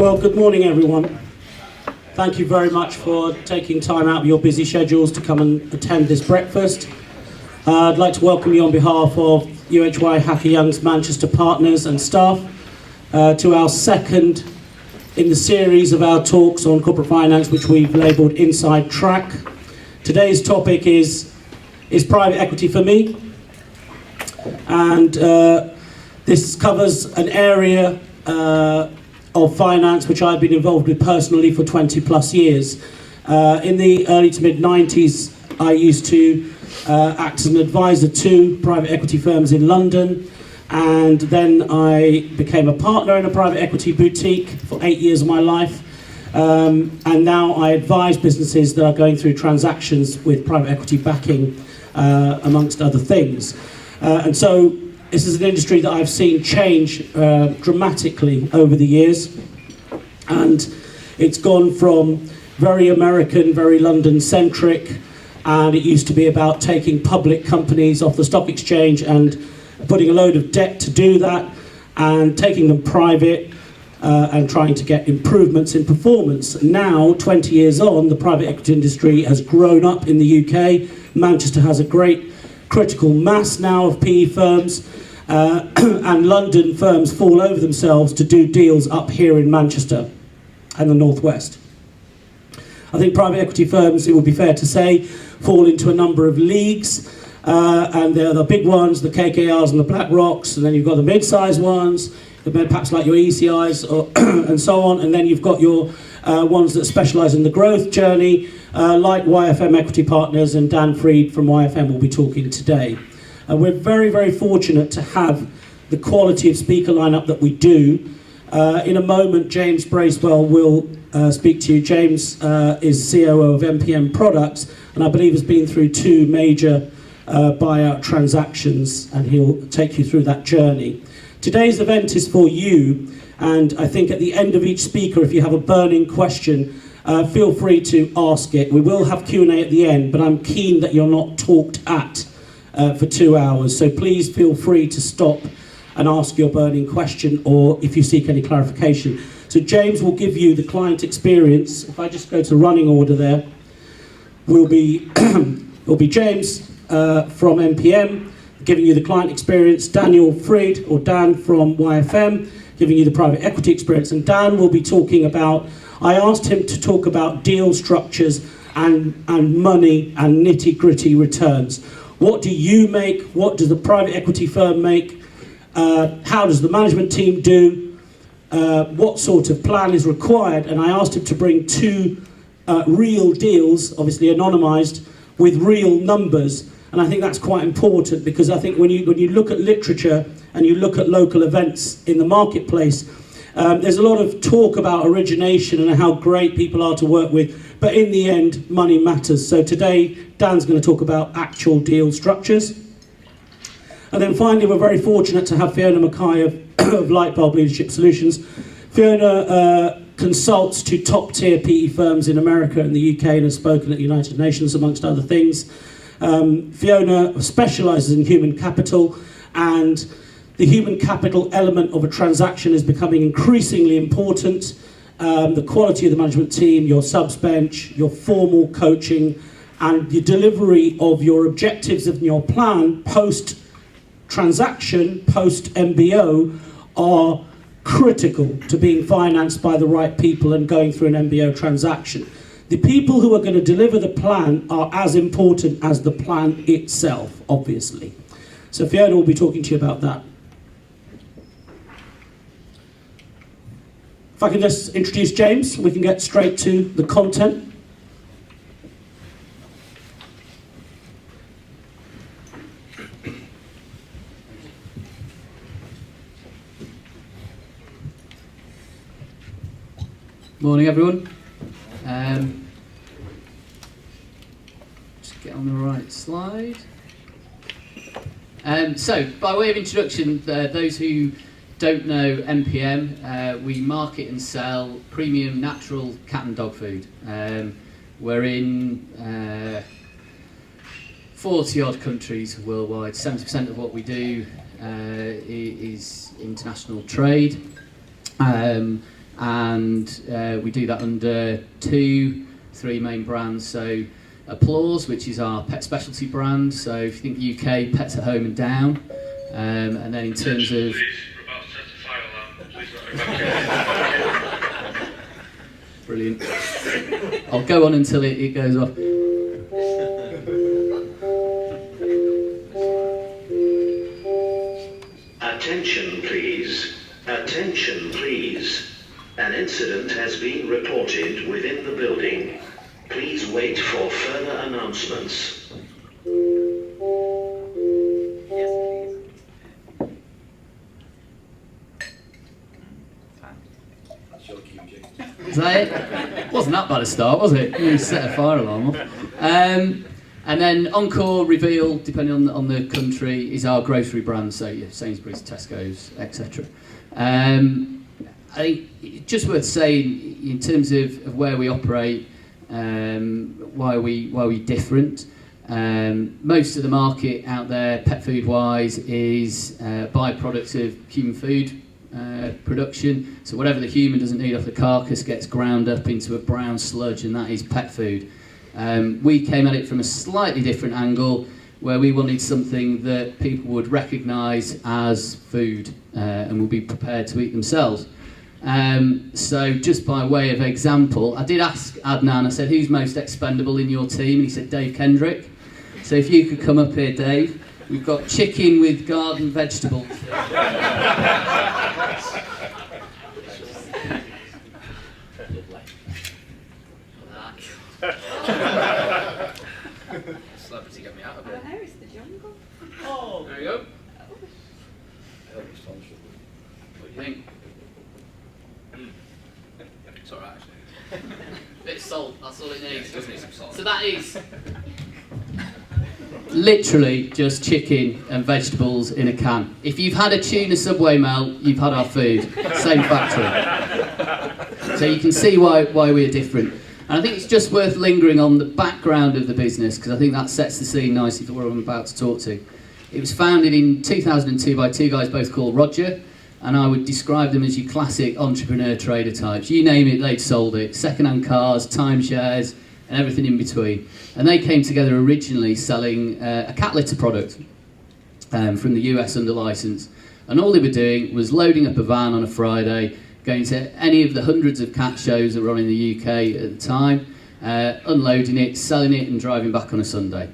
Well, good morning, everyone. Thank you very much for taking time out of your busy schedules to come and attend this breakfast. I'd like to welcome you on behalf of UHY Hacker Young's Manchester partners and staff to our second in the series of our talks on corporate finance, which we've labelled Inside Track. Today's topic is private equity for me? And this covers an area of finance which I've been involved with personally for 20 plus years. In the early to mid 90s, I used to act as an advisor to private equity firms in London, and then I became a partner in a private equity boutique for 8 years of my life, and now I advise businesses that are going through transactions with private equity backing, amongst other things. And so this is an industry that I've seen change dramatically over the years, and it's gone from very American, very London-centric, and it used to be about taking public companies off the stock exchange and putting a load of debt to do that, and taking them private and trying to get improvements in performance. Now, 20 years on, the private equity industry has grown up in the UK. Manchester has a great critical mass now of PE firms, and London firms fall over themselves to do deals up here in Manchester and the Northwest. I think private equity firms, it would be fair to say, fall into a number of leagues, and there are the big ones, the KKRs and the BlackRocks, and then you've got the mid-sized ones, perhaps like your ECIs and so on, and then you've got your ones that specialise in the growth journey, like YFM Equity Partners, and Dan Freed from YFM will be talking today. We're very, very fortunate to have the quality of speaker lineup that we do. In a moment, James Bracewell will speak to you. James is COO of MPM Products, and I believe has been through two major buyout transactions, and he'll take you through that journey. Today's event is for you, and I think at the end of each speaker, if you have a burning question, feel free to ask it. We will have Q&A at the end, but I'm keen that you're not talked at for 2 hours. So please feel free to stop and ask your burning question, or if you seek any clarification. So James will give you the client experience. If I just go to running order there, will be James from MPM giving you the client experience, Daniel Freed, or Dan from YFM, giving you the private equity experience, and Dan will be talking about, I asked him to talk about deal structures and money and nitty-gritty returns. What do you make? What does the private equity firm make? How does the management team do? What sort of plan is required? And I asked him to bring two real deals, obviously anonymised, with real numbers. And I think that's quite important, because I think when you look at literature and you look at local events in the marketplace, there's a lot of talk about origination and how great people are to work with, but in the end, money matters. So today, Dan's going to talk about actual deal structures. And then finally, we're very fortunate to have Fiona Mackay of Lightbulb Leadership Solutions. Fiona consults to top-tier PE firms in America and the UK, and has spoken at the United Nations, amongst other things. Fiona specialises in human capital, and the human capital element of a transaction is becoming increasingly important. The quality of the management team, your subs bench, your formal coaching, and the delivery of your objectives of your plan post-transaction, post-MBO, are critical to being financed by the right people and going through an MBO transaction. The people who are going to deliver the plan are as important as the plan itself, obviously. So Fiona will be talking to you about that. If I can just introduce James, we can get straight to the content. Morning, everyone. Just get on the right slide. So, by way of introduction, those who don't know MPM, we market and sell premium natural cat and dog food. We're in 40 odd countries worldwide. 70% of what we do is international trade. and we do that under three main brands. So Applause, which is our pet specialty brand. So if you think UK, Pets at Home and Down. And then in terms of... Brilliant. I'll go on until it goes off. Attention please. Attention please. An incident has been reported within the building. Please wait for further announcements. Is that it? Wasn't that bad a start, was it? You set a fire alarm off. And then Encore, Reveal, depending on the country, is our grocery brand, so yeah, Sainsbury's, Tesco's, etc. I think it's just worth saying, in terms of where we operate, why are we different. Most of the market out there, pet food wise, is byproducts of human food production. So whatever the human doesn't need off the carcass gets ground up into a brown sludge, and that is pet food. We came at it from a slightly different angle, where we wanted something that people would recognise as food and would be prepared to eat themselves. So just by way of example, I did ask Adnan, I said, who's most expendable in your team? And he said, Dave Kendrick. So if you could come up here, Dave. We've got chicken with garden vegetables. Celebrity, get me out of it. Where is the jungle? Oh, there you go. What do you think? It's alright, actually. Bit of salt, that's all it needs. It does need some salt. So that is literally just chicken and vegetables in a can. If you've had a tuna Subway melt, you've had our food. Same factory. So you can see why we're different. And I think it's just worth lingering on the background of the business, because I think that sets the scene nicely for what I'm about to talk to. It was founded in 2002 by two guys both called Roger, and I would describe them as your classic entrepreneur trader types. You name it, they'd sold it. Second-hand cars, timeshares, and everything in between. And they came together originally selling a cat litter product from the US under license. And all they were doing was loading up a van on a Friday, going to any of the hundreds of cat shows that were on in the UK at the time, unloading it, selling it, and driving back on a Sunday.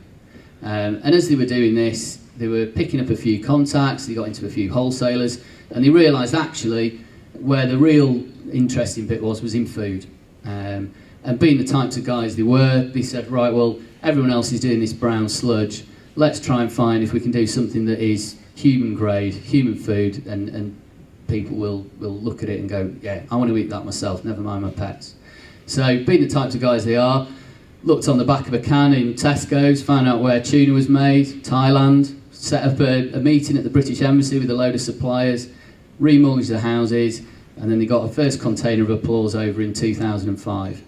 And as they were doing this, they were picking up a few contacts, they got into a few wholesalers, and they realised actually where the real interesting bit was in food. And being the types of guys they said, right, well, everyone else is doing this brown sludge, let's try and find if we can do something that is human grade, human food, and people will look at it and go, yeah, I want to eat that myself, never mind my pets. So being the types of guys they are, looked on the back of a can in Tesco's, found out where tuna was made, Thailand, set up a meeting at the British Embassy with a load of suppliers, remortgaged the houses, and then they got a first container of Applause over in 2005.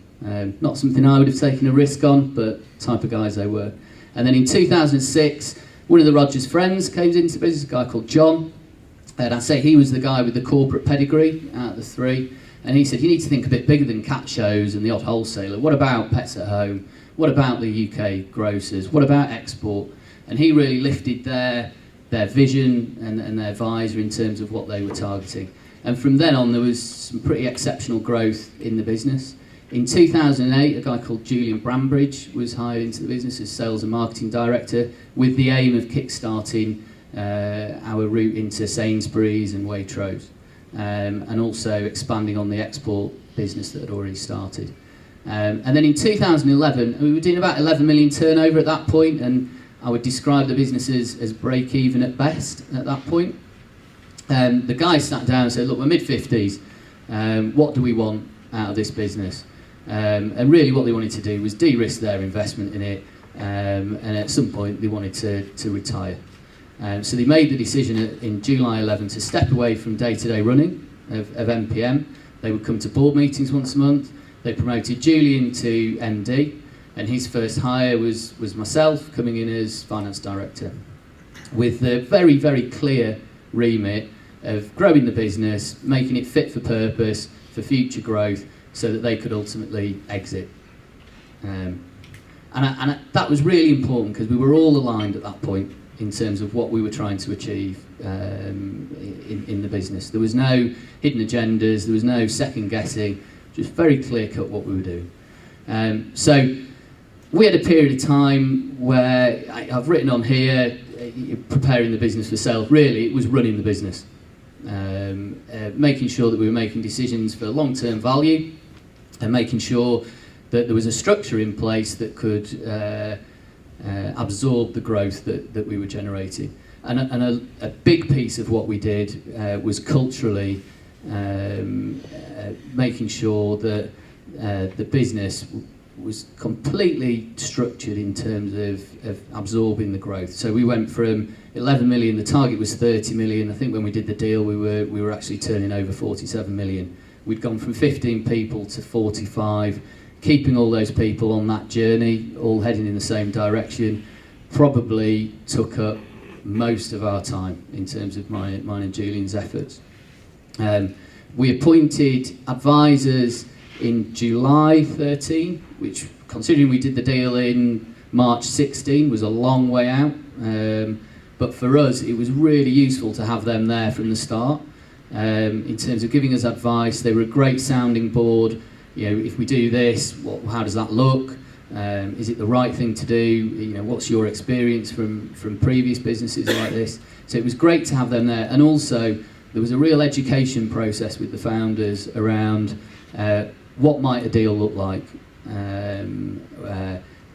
Not something I would have taken a risk on, but type of guys they were. And then in 2006, one of the Rogers friends came into business, a guy called John, and I'd say he was the guy with the corporate pedigree out of the three. And he said, you need to think a bit bigger than cat shows and the odd wholesaler. What about Pets at Home? What about the UK grocers? What about export? And he really lifted their vision and their visor in terms of what they were targeting. And from then on, there was some pretty exceptional growth in the business. In 2008, a guy called Julian Brambridge was hired into the business as sales and marketing director with the aim of kickstarting our route into Sainsbury's and Waitrose, and also expanding on the export business that had already started. And then in 2011, we were doing about 11 million turnover at that point, and I would describe the business as break-even at best at that point. The guy sat down and said, look, we're mid-50s, what do we want out of this business? And really what they wanted to do was de-risk their investment in it, and at some point they wanted to retire. So they made the decision in July 11 to step away from day-to-day running of MPM. They would come to board meetings once a month. They promoted Julian to MD, and his first hire was myself coming in as finance director, with the very, very clear remit of growing the business, making it fit for purpose, for future growth so that they could ultimately exit. That was really important because we were all aligned at that point in terms of what we were trying to achieve in the business. There was no hidden agendas, there was no second guessing, just very clear cut what we were doing. So we had a period of time where I've written on here, preparing the business for sale. Really, it was running the business, making sure that we were making decisions for long-term value, and making sure that there was a structure in place that could absorb the growth that we were generating. And a big piece of what we did was culturally making sure that the business was completely structured in terms of absorbing the growth. So we went from 11 million, the target was 30 million. I think when we did the deal, we were actually turning over 47 million. We'd gone from 15 people to 45, keeping all those people on that journey, all heading in the same direction, probably took up most of our time in terms of mine and Julian's efforts. We appointed advisors in July 13, which, considering we did the deal in March 16, was a long way out. But for us, it was really useful to have them there from the start. In terms of giving us advice, they were a great sounding board. You know, if we do this, how does that look? Is it the right thing to do? You know, what's your experience from previous businesses like this? So it was great to have them there. And also, there was a real education process with the founders around what might a deal look like,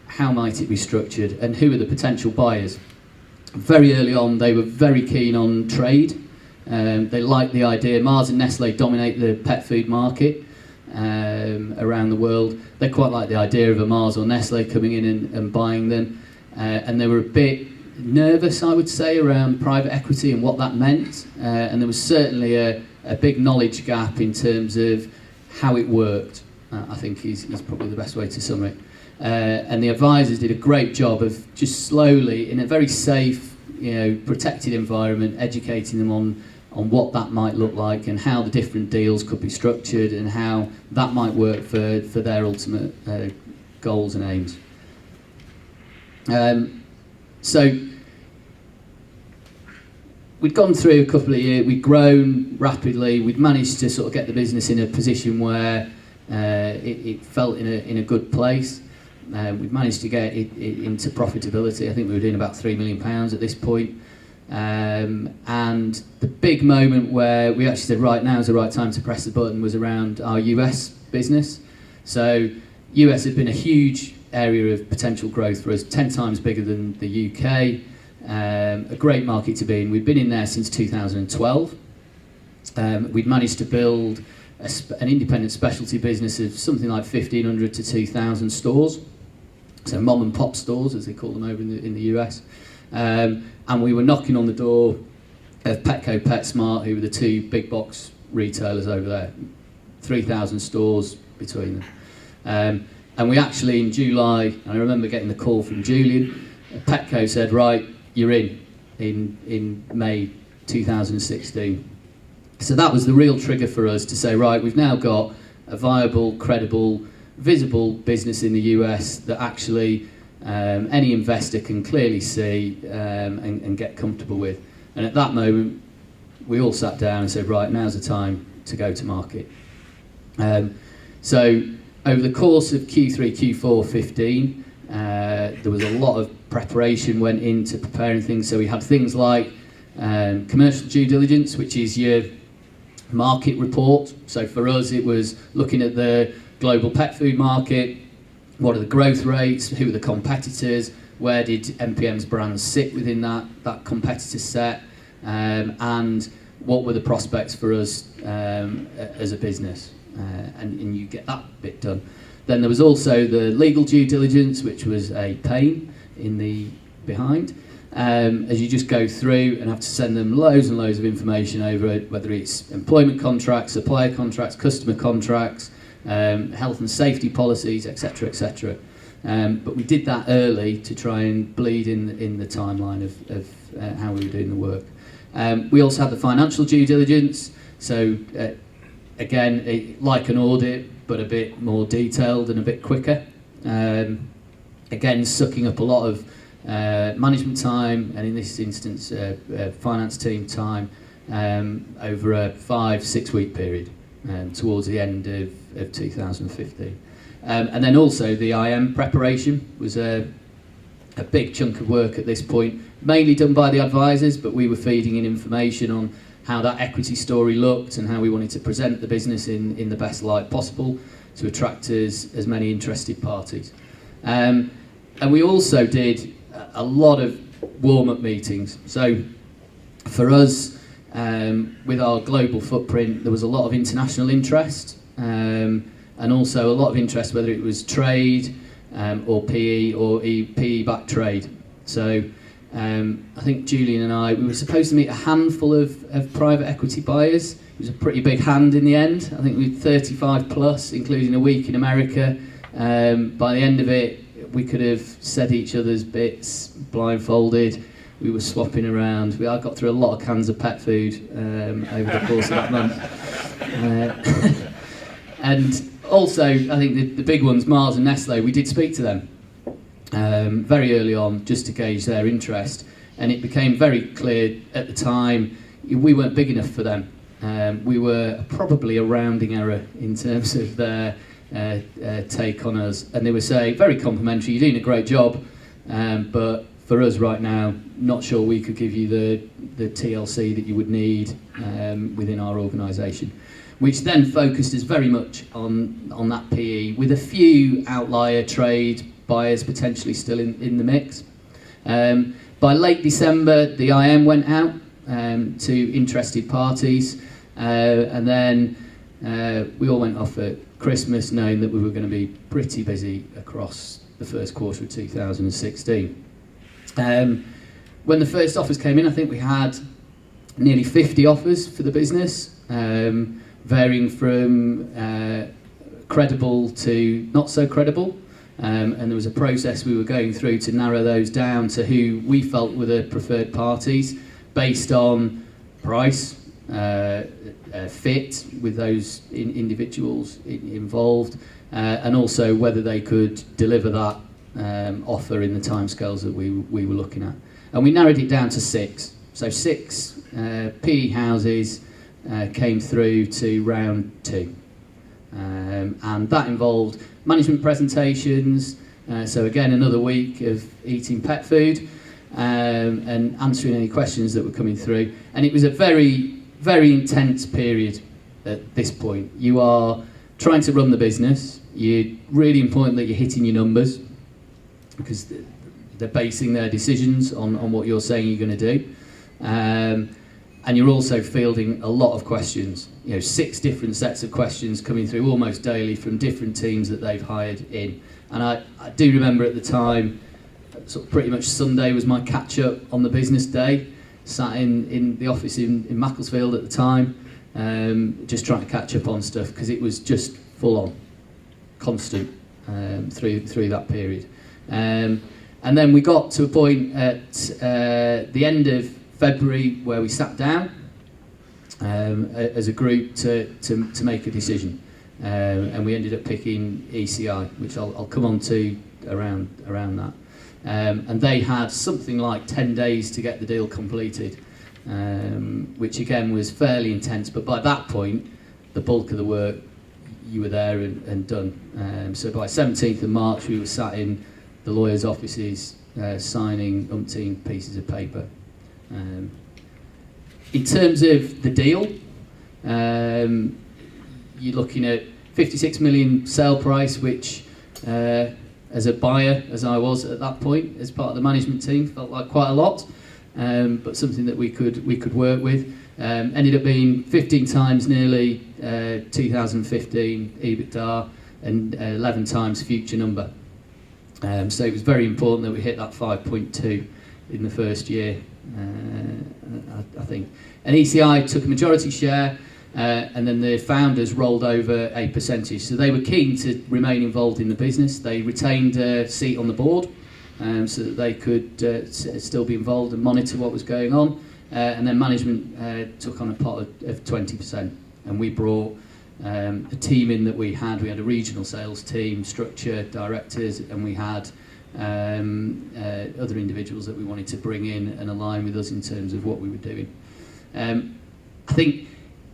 how might it be structured, and who are the potential buyers. Very early on, they were very keen on trade. They liked the idea. Mars and Nestle dominate the pet food market around the world. They quite like the idea of a Mars or Nestle coming in and buying them. And they were a bit nervous, I would say, around private equity and what that meant. And there was certainly a big knowledge gap in terms of how it worked, I think is probably the best way to sum it. And the advisors did a great job of just slowly, in a very safe, protected environment, educating them on what that might look like and how the different deals could be structured and how that might work for their ultimate goals and aims. So we'd gone through a couple of years, we'd grown rapidly, we'd managed to sort of get the business in a position where it felt in a good place. We'd managed to get it into profitability. I think we were doing about £3 million at this point. And the big moment where we actually said, right, now is the right time to press the button, was around our US business. So US had been a huge area of potential growth for us, 10 times bigger than the UK. A great market to be in. We'd been in there since 2012. We'd managed to build an independent specialty business of something like 1,500 to 2,000 stores. So mom and pop stores, as they call them over in the US. And we were knocking on the door of Petco, PetSmart, who were the two big box retailers over there. 3,000 stores between them. And we actually, in July, I remember getting the call from Julian, Petco said, right, you're in May 2016. So that was the real trigger for us to say, right, we've now got a viable, credible, visible business in the US that actually any investor can clearly see and get comfortable with. And at that moment, we all sat down and said, right, now's the time to go to market. So over the course of Q3, Q4 15, there was a lot of preparation went into preparing things. So we had things like commercial due diligence, which is your market report. So for us, it was looking at the global pet food market. What are the growth rates? Who are the competitors? Where did MPM's brands sit within that competitor set? And what were the prospects for us as a business? And you get that bit done. Then there was also the legal due diligence, which was a pain in the behind. As you just go through and have to send them loads and loads of information over it, whether it's employment contracts, supplier contracts, customer contracts, health and safety policies, etc., etc. But we did that early to try and bleed in the timeline of how we were doing the work. We also had the financial due diligence. So again, like an audit, but a bit more detailed and a bit quicker. Again, sucking up a lot of management time, and in this instance, finance team time, over a 5-6 week period towards the end of 2015. And then also the IM preparation was a big chunk of work at this point, mainly done by the advisors, but we were feeding in information on how that equity story looked and how we wanted to present the business in the best light possible to attract as many interested parties. And we also did a lot of warm-up meetings. So for us, with our global footprint, there was a lot of international interest, and also a lot of interest, whether it was trade or PE or PE-backed trade. So I think Julian and I, we were supposed to meet a handful of private equity buyers. It was a pretty big hand in the end. I think we had 35 plus, including a week in America. By the end of it, we could have said each other's bits, blindfolded. We were swapping around. I got through a lot of cans of pet food over the course of that month. And also, I think the big ones, Mars and Nestle, we did speak to them very early on just to gauge their interest. And it became very clear at the time we weren't big enough for them. We were probably a rounding error in terms of their take on us, and they were saying very complimentary, you're doing a great job, but for us right now, not sure we could give you the TLC that you would need within our organisation, which then focused us very much on that PE, with a few outlier trade buyers potentially still in the mix. By late December, the IM went out to interested parties, and then we all went off at Christmas knowing that we were going to be pretty busy across the first quarter of 2016. When the first offers came in, I think we had nearly 50 offers for the business, varying from credible to not so credible, and there was a process we were going through to narrow those down to who we felt were the preferred parties based on price, fit with those individuals involved, and also whether they could deliver that offer in the timescales that we were looking at. And we narrowed it down to 6. So 6 PE houses came through to round 2. And that involved management presentations, so again another week of eating pet food and answering any questions that were coming through. And it was a very, very intense period at this point. You are trying to run the business. It's really important that you're hitting your numbers, because they're basing their decisions on what you're saying you're going to do. And you're also fielding a lot of questions, 6 different sets of questions coming through almost daily from different teams that they've hired in. And I do remember at the time, sort of pretty much Sunday was my catch-up on the business day, sat in the office in Macclesfield at the time, just trying to catch up on stuff, because it was just full on, constant through that period. And then we got to a point at the end of February where we sat down as a group to make a decision, and we ended up picking ECI, which I'll come on to around that. And they had something like 10 days to get the deal completed, which again was fairly intense, but by that point the bulk of the work, you were there and done. So by 17th of March we were sat in the lawyers' offices signing umpteen pieces of paper. In terms of the deal, you're looking at 56 million sale price, which as a buyer, as I was at that point, as part of the management team, felt like quite a lot, but something that we could work with. Ended up being 15 times nearly 2015 EBITDA and 11 times future number. So it was very important that we hit that 5.2 in the first year, I think. And ECI took a majority share, and then the founders rolled over a percentage. So they were keen to remain involved in the business. They retained a seat on the board, so that they could still be involved and monitor what was going on. And then management took on a pot of 20%, and we brought a team in that we had a regional sales team, structure, directors, and we had other individuals that we wanted to bring in and align with us in terms of what we were doing. I think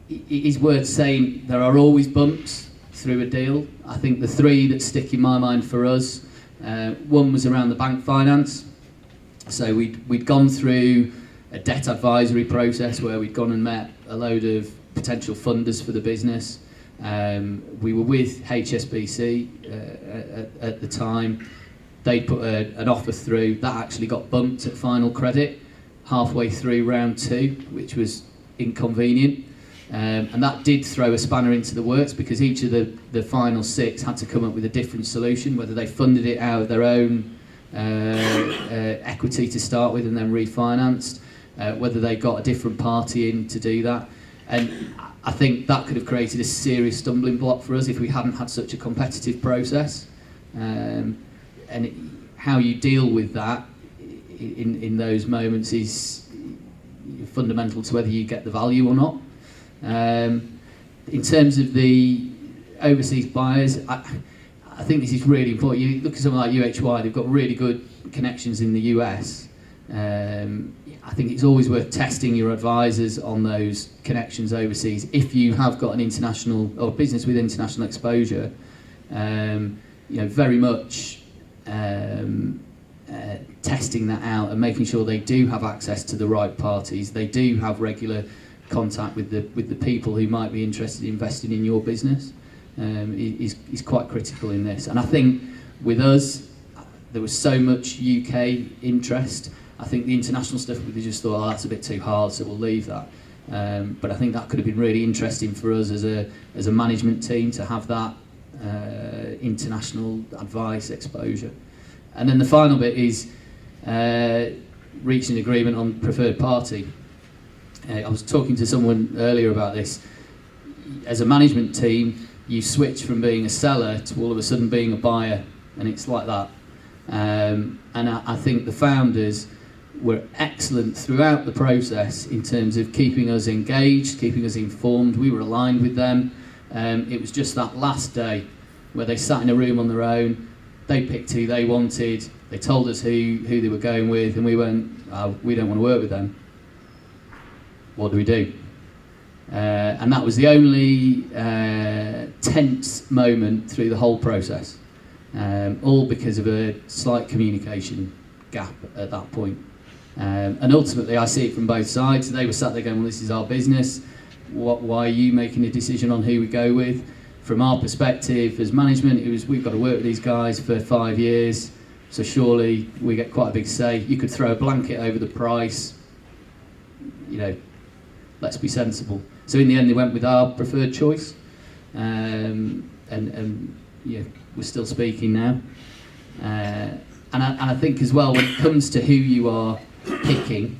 it is worth saying there are always bumps through a deal. I think the three that stick in my mind for us, one was around the bank finance. So we'd gone through a debt advisory process where we'd gone and met a load of potential funders for the business. We were with HSBC at the time. They put an offer through that actually got bumped at final credit halfway through round 2, which was inconvenient. And that did throw a spanner into the works because each of the final 6 had to come up with a different solution, whether they funded it out of their own equity to start with and then refinanced, whether they got a different party in to do that. And I think that could have created a serious stumbling block for us if we hadn't had such a competitive process. And how you deal with that in those moments is fundamental to whether you get the value or not. In terms of the overseas buyers, I think this is really important. You look at someone like UHY, they've got really good connections in the US. I think it's always worth testing your advisors on those connections overseas. If you have got an international or business with international exposure, very much testing that out and making sure they do have access to the right parties, they do have regular contact with the people who might be interested in investing in your business, is quite critical in this. And I think with us, there was so much UK interest. I think the international stuff, we just thought, that's a bit too hard, so we'll leave that. But I think that could have been really interesting for us as a management team to have that international advice exposure. And then the final bit is reaching agreement on preferred party. I was talking to someone earlier about this. As a management team, you switch from being a seller to all of a sudden being a buyer, and it's like that. And I think the founders were excellent throughout the process in terms of keeping us engaged, keeping us informed. We were aligned with them. It was just that last day where they sat in a room on their own, they picked who they wanted, they told us who they were going with, and we went, we don't want to work with them. What do we do? And that was the only tense moment through the whole process, all because of a slight communication gap at that point. And ultimately, I see it from both sides. They were sat there going, well, this is our business. Why are you making a decision on who we go with? From our perspective as management, it was, we've got to work with these guys for 5 years, so surely we get quite a big say. You could throw a blanket over the price, let's be sensible. So in the end, they went with our preferred choice, and we're still speaking now. And I think as well, when it comes to who you are picking,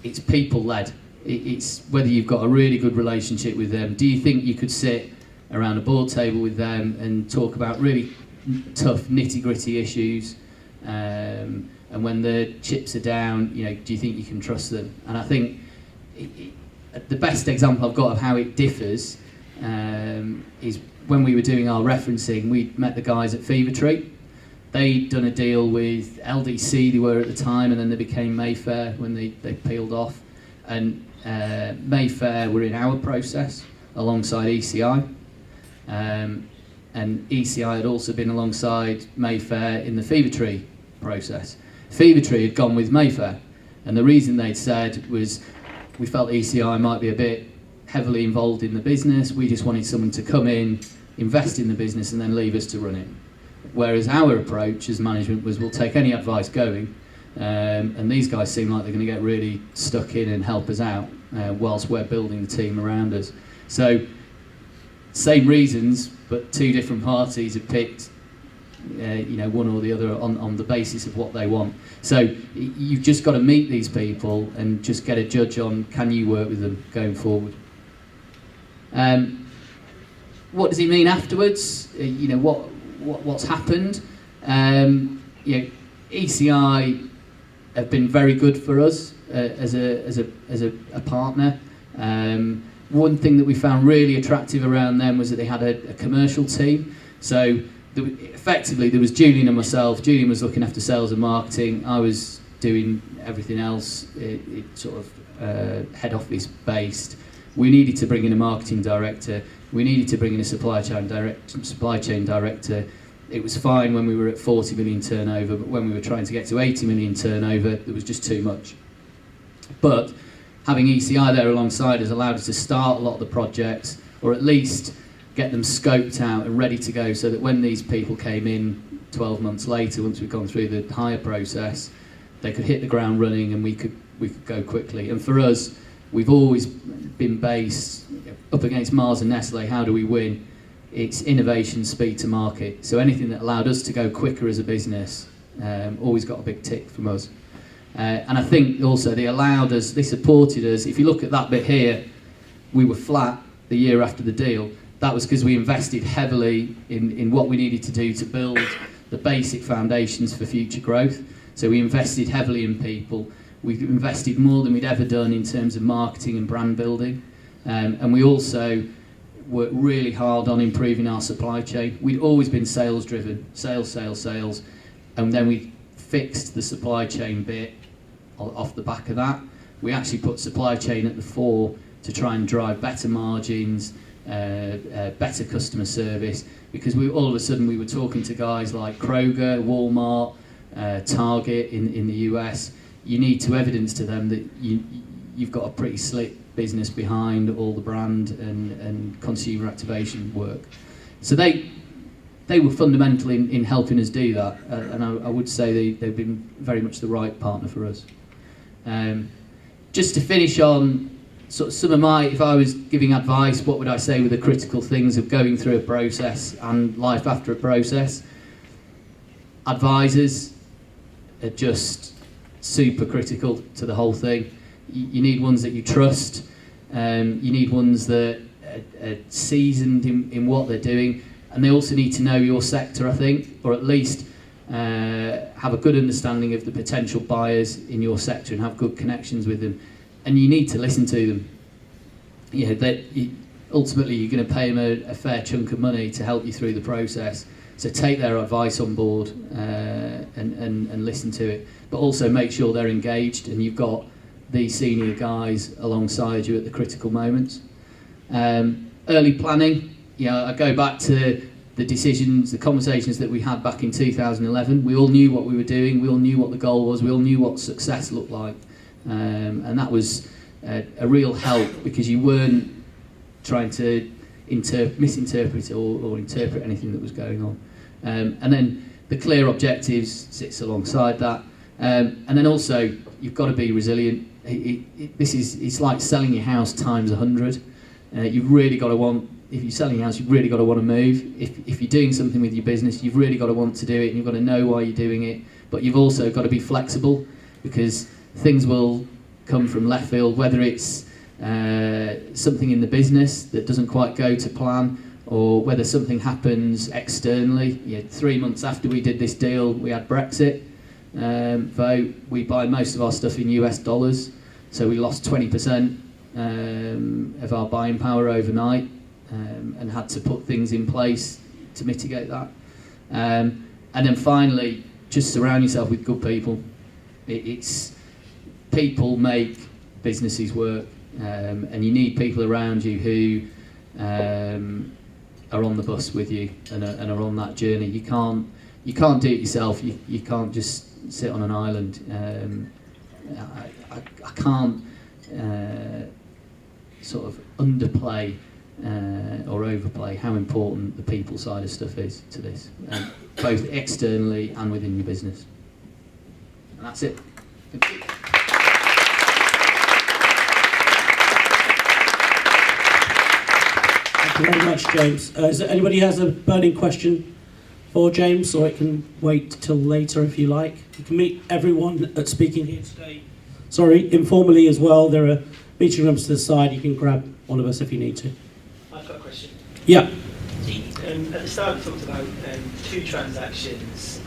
it's people-led. It's whether you've got a really good relationship with them. Do you think you could sit around a board table with them and talk about really tough, nitty-gritty issues? And when the chips are down, do you think you can trust them? And I think the best example I've got of how it differs is when we were doing our referencing, we met the guys at Fever Tree. They'd done a deal with LDC, they were at the time, and then they became Mayfair when they peeled off. And Mayfair were in our process alongside ECI. And ECI had also been alongside Mayfair in the Fever Tree process. Fever Tree had gone with Mayfair, and the reason they'd said was, we felt ECI might be a bit heavily involved in the business, we just wanted someone to come in, invest in the business and then leave us to run it. Whereas our approach as management was, we'll take any advice going, and these guys seem like they're going to get really stuck in and help us out whilst we're building the team around us. So, same reasons, but two different parties have picked one or the other on the basis of what they want. So you've just got to meet these people and just get a judge on, can you work with them going forward. What does it mean afterwards? What's happened? ECI have been very good for us as a partner. one thing that we found really attractive around them was that they had a commercial team. So effectively there was Julian and myself. Julian was looking after sales and marketing. I was doing everything else, it sort of head office based. We needed to bring in a marketing director. We needed to bring in a supply chain director. It was fine when we were at 40 million turnover, but when we were trying to get to 80 million turnover, there was just too much. But having ECI there alongside us allowed us to start a lot of the projects, or at least get them scoped out and ready to go, so that when these people came in 12 months later, once we'd gone through the hire process, they could hit the ground running and we could go quickly. And for us, we've always been based up against Mars and Nestle. How do we win? It's innovation, speed to market. So anything that allowed us to go quicker as a business always got a big tick from us. And I think also they supported us. If you look at that bit here, we were flat the year after the deal. That was because we invested heavily in what we needed to do to build the basic foundations for future growth. So we invested heavily in people. We've invested more than we'd ever done in terms of marketing and brand building. And we also worked really hard on improving our supply chain. We'd always been sales driven, sales. And then we fixed the supply chain bit off the back of that. We actually put supply chain at the fore to try and drive better margins, better customer service, because all of a sudden we were talking to guys like Kroger, Walmart, Target in the US. You need to evidence to them that you've got a pretty slick business behind all the brand and consumer activation work. So they were fundamental in helping us do that, and I would say they've been very much the right partner for us. Just to finish on sort of some of my, if I was giving advice, what would I say were the critical things of going through a process and life after a process? Advisors are just super critical to the whole thing. You need ones that you trust. You need ones that are seasoned in what they're doing, and they also need to know your sector, I think, or at least have a good understanding of the potential buyers in your sector and have good connections with them. And you need to listen to them. You know, ultimately you're going to pay them a fair chunk of money to help you through the process. So take their advice on board and listen to it. But also make sure they're engaged and you've got the senior guys alongside you at the critical moments. Early planning, I go back to the decisions, the conversations that we had back in 2011. We all knew what we were doing, we all knew what the goal was, we all knew what success looked like. And that was a real help, because you weren't trying to misinterpret or interpret anything that was going on. And then the clear objectives sits alongside that. And then also, you've got to be resilient. It's like selling your house times 100. You've really got to want, if you're selling your house, you've really got to want to move. If you're doing something with your business, you've really got to want to do it, and you've got to know why you're doing it. But you've also got to be flexible, because things will come from left field, whether it's something in the business that doesn't quite go to plan, or whether something happens externally. 3 months after we did this deal, we had Brexit vote. We buy most of our stuff in US dollars, so we lost 20% of our buying power overnight, and had to put things in place to mitigate that. And then finally, just surround yourself with good people. It's people make businesses work, and you need people around you who are on the bus with you and are on that journey. You can't do it yourself. You can't just sit on an island. I can't sort of underplay or overplay how important the people side of stuff is to this, both externally and within your business. And that's it. Thank you. Thank you very much, James. Is there anybody has a burning question for James, or it can wait till later if you like? You can meet everyone that's speaking here today. Sorry, informally as well. There are meeting rooms to the side. You can grab one of us if you need to. I've got a question. Yeah. At the start we talked about 2 transactions,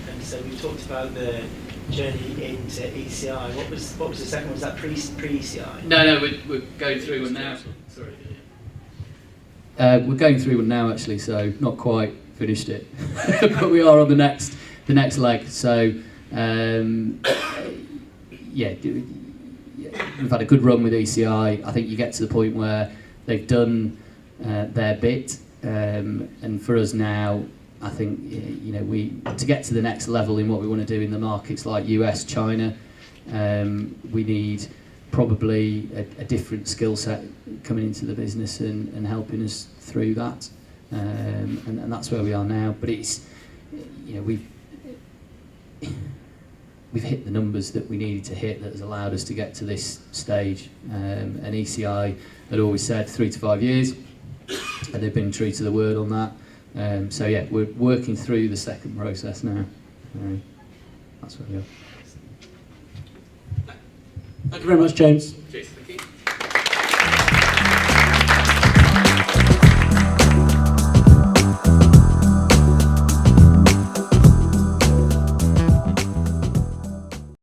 and so we talked about the journey into ECI. What was the second one? Was that pre-ECI? No, we're going through one now. Sorry. We're going through one now actually, so not quite finished it, but we are on the next leg. So yeah, we've had a good run with ECI. I think you get to the point where they've done their bit, and for us now, I think we to get to the next level in what we want to do in the markets like US, China, we need probably a different skill set coming into the business and helping us through that, and that's where we are now. But it's we've hit the numbers that we needed to hit that has allowed us to get to this stage. And ECI had always said 3 to 5 years, and they've been true to the word on that. So yeah, we're working through the second process now. That's where we are. Thank you very much, James. Cheers.